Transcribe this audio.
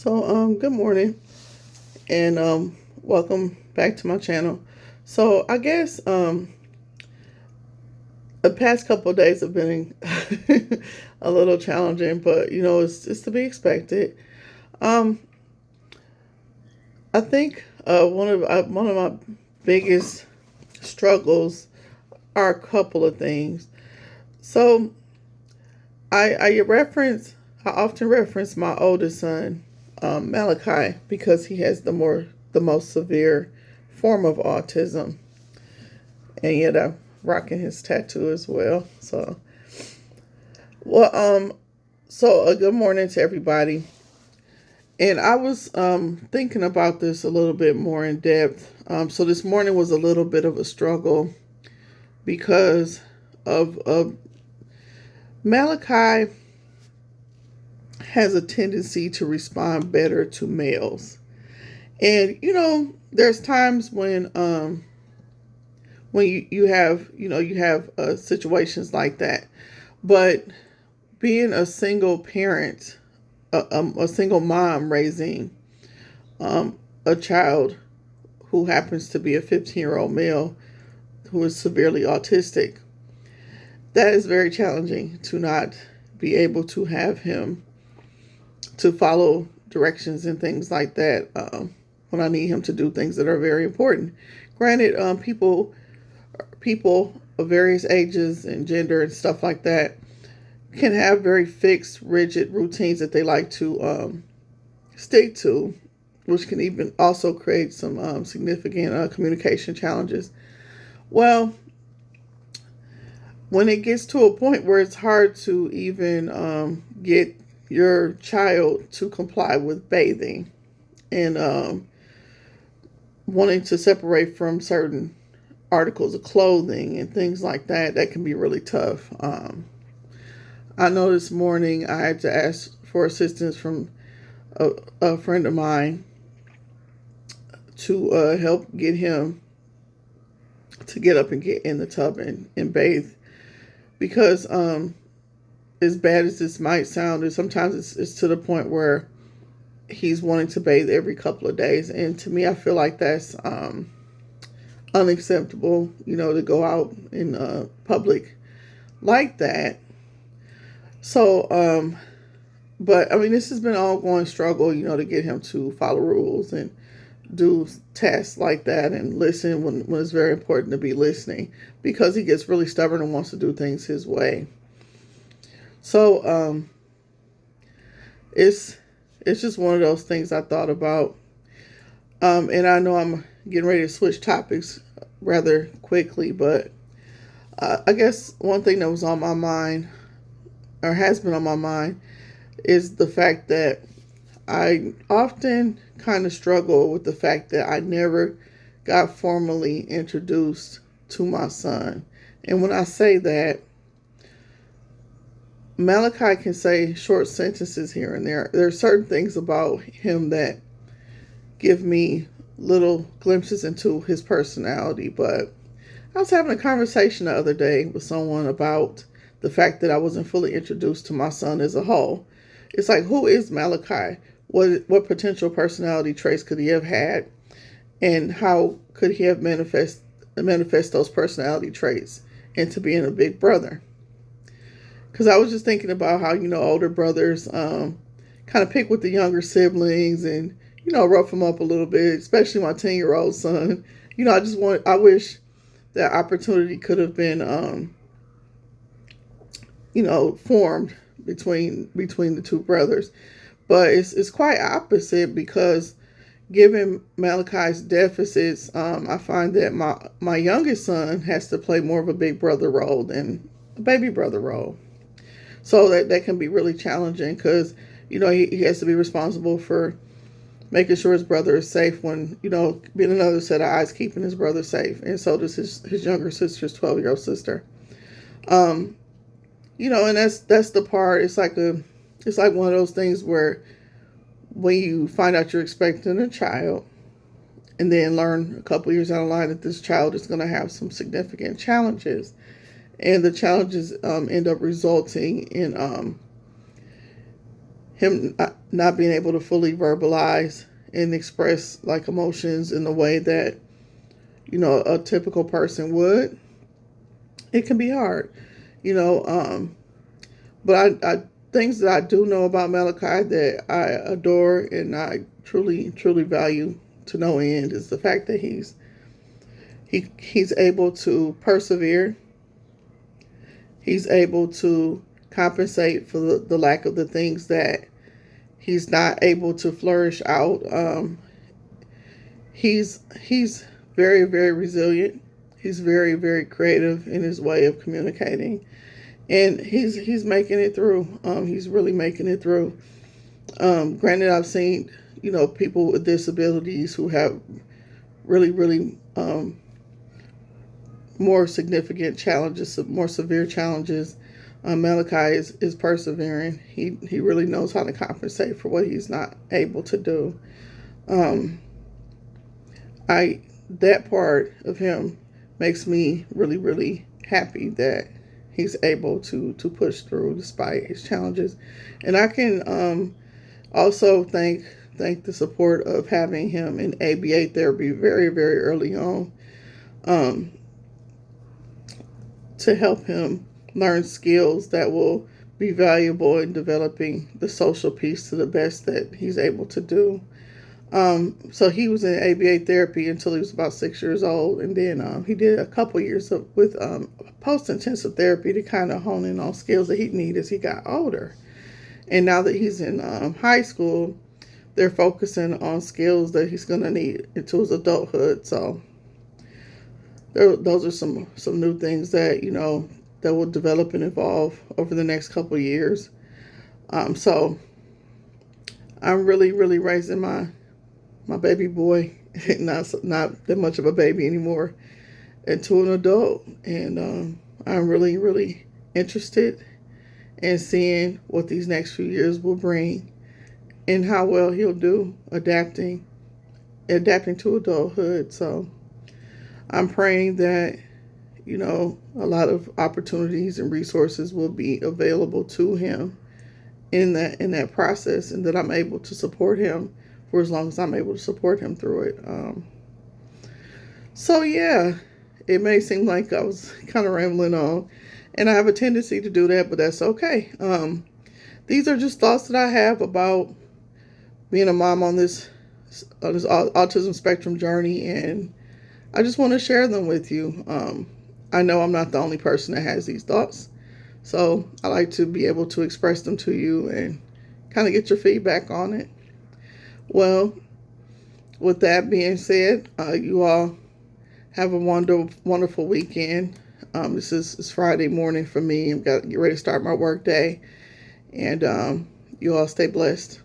Good morning and welcome back to my channel. So, I guess the past couple of days have been a little challenging, but it's to be expected. Um, I think one of my biggest struggles are a couple of things. So, I often reference my oldest son, Malykhi, because he has the most severe form of autism, and yet I'm rocking his tattoo as well. Well, um, a good morning to everybody. And I was thinking about this a little bit more in depth. So this morning was a little bit of a struggle because of Malykhi has a tendency to respond better to males. And there's times when you have situations like that. But being a single parent, a single mom raising a child who happens to be a 15-year-old male who is severely autistic, that is very challenging to not be able to have him to follow directions and things like that when I need him to do things that are very important. Granted, people of various ages and gender and stuff like that can have very fixed, rigid routines that they like to stick to, which can even also create some significant communication challenges. Well, when it gets to a point where it's hard to even get your child to comply with bathing and wanting to separate from certain articles of clothing and things like that, that can be really tough. I know this morning I had to ask for assistance from a friend of mine to help get him to get up and get in the tub and bathe because as bad as this might sound, sometimes it's to the point where he's wanting to bathe every couple of days, and to me I feel like that's unacceptable, to go out in public like that. But I mean, this has been an ongoing struggle, to get him to follow rules and do tests like that and listen when it's very important to be listening, because he gets really stubborn and wants to do things his way. So it's just one of those things I thought about. And I know I'm getting ready to switch topics rather quickly, but I guess one thing that was on my mind, or has been on my mind, is the fact that I often kind of struggle with the fact that I never got formally introduced to my son. And when I say that, Malykhi can say short sentences here and there. There are certain things about him that give me little glimpses into his personality. But I was having a conversation the other day with someone about the fact that I wasn't fully introduced to my son as a whole. It's like, who is Malykhi? What potential personality traits could he have had? And how could he have manifest those personality traits into being a big brother? Because I was just thinking about how, older brothers kind of pick with the younger siblings and, rough them up a little bit, especially my 10-year-old son. I wish that opportunity could have been, formed between the two brothers. But it's quite opposite, because given Malykhi's deficits, I find that my youngest son has to play more of a big brother role than a baby brother role. So that can be really challenging, because, he has to be responsible for making sure his brother is safe when, being another set of eyes, keeping his brother safe. And so does his younger sister's 12-year-old sister. And that's the part. It's like one of those things where when you find out you're expecting a child and then learn a couple years down the line that this child is going to have some significant challenges, and the challenges end up resulting in him not being able to fully verbalize and express like emotions in the way that a typical person would. It can be hard, you know. But I things that I do know about Malykhi that I adore and I truly truly value to no end is the fact that he's able to persevere. He's able to compensate for the lack of the things that he's not able to flourish out. He's very very resilient. He's very very creative in his way of communicating, and he's making it through. He's really making it through. Granted, I've seen people with disabilities who have really really more significant challenges, more severe challenges. Malykhi is persevering. He really knows how to compensate for what he's not able to do. Um, I that part of him makes me really really happy that he's able to push through despite his challenges, and I can also thank the support of having him in ABA therapy very very early on. Um, to help him learn skills that will be valuable in developing the social piece to the best that he's able to do. So he was in ABA therapy until he was about 6 years old, and then he did a couple years with post-intensive therapy to kind of hone in on skills that he needed as he got older. And now that he's in high school, they're focusing on skills that he's going to need into his adulthood. So those are some new things that that will develop and evolve over the next couple of years. So I'm really really raising my baby boy, not that much of a baby anymore, into an adult, and I'm really really interested in seeing what these next few years will bring and how well he'll do adapting to adulthood. So I'm praying that a lot of opportunities and resources will be available to him in that process, and that I'm able to support him for as long as I'm able to support him through it. So yeah, it may seem like I was kind of rambling on, and I have a tendency to do that, but that's okay. These are just thoughts that I have about being a mom on this autism spectrum journey, and I just want to share them with you. I know I'm not the only person that has these thoughts, so I like to be able to express them to you and kind of get your feedback on it. Well, with that being said, you all have a wonderful weekend. This is Friday morning for me. I've got to get ready to start my work day, and you all stay blessed.